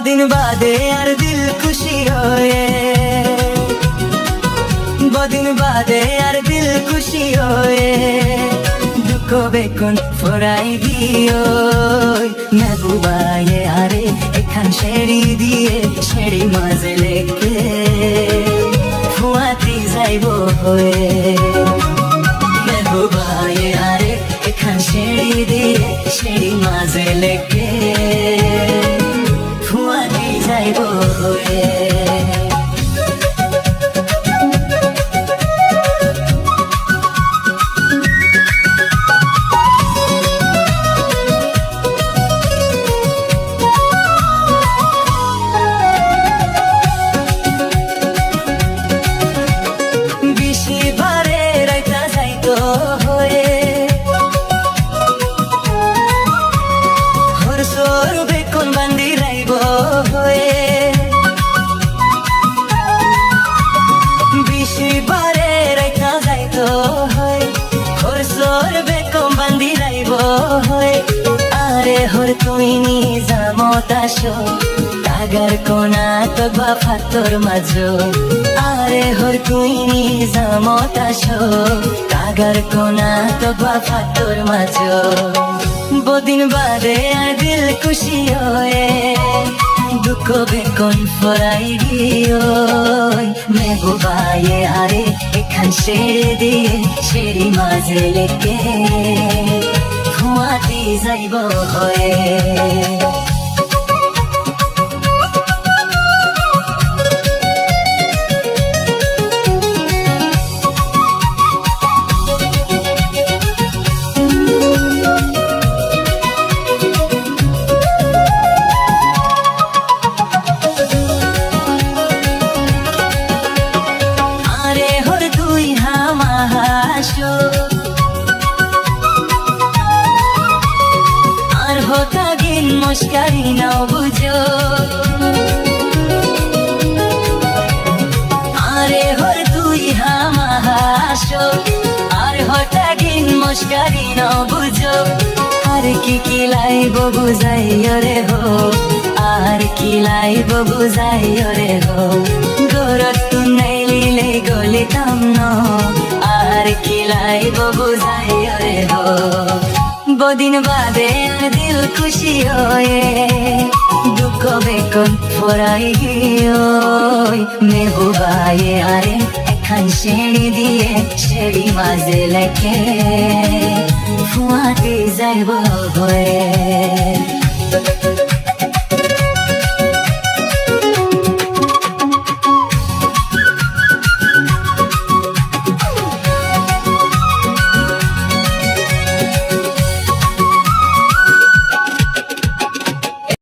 বদিন বাদে আর দিল খুশি হয়ে, বদিন বাদে আর দিল খুশি হয়ে দুঃখ বেকন ফরাই দিও মেহবুবায়ে আরে এখান শেড়ি দিয়ে শেড়ি মাঝে লেগে ফুয়াতি যাইব হয়ে মেহবুবায়ে আরে এখান শেড়ি দিয়ে শেড়ি মাঝে লেগে ফুয়াতি যাইব হয়ে। আরে হর তুই নিজামত আসো তাগার কোনা তবা ফাতর মাঝো, আরে হর তুই নিজামত আসো তাগার কোনা তবা ফাতর মাঝো বদিন বাদে আর দিল খুশি হয়ে দুঃখ বেকন ফরাই দিও মেহবুবায়ে আরে এখান শেড়ি দিয়ে শেড়ি মাঝে লেগে ফুয়াতি যাইব হয়ে। আরে হর তুই হামাহাসো মুশকারি নাও বুঝো, আরে হর তুই হামাহাসো আর হঠাগিন মুশকারি নাও বুঝো আর কি লাইব বুঝাইও রে হো, আর কি লাইব বুঝাইও রে হো গরত তু নাইলিলে গলিতাম ন, আর কি লাইব বুঝাইও রে হো বদিন বাদে আর দিল খুশি হয়ে দুঃখ বেকন ফরাই গিয়ে মেহবুবায়ে আরে এখান শেড়ি দিয়ে শেড়ি মাঝে লেগে ফুয়াতি যাইব হয়ে।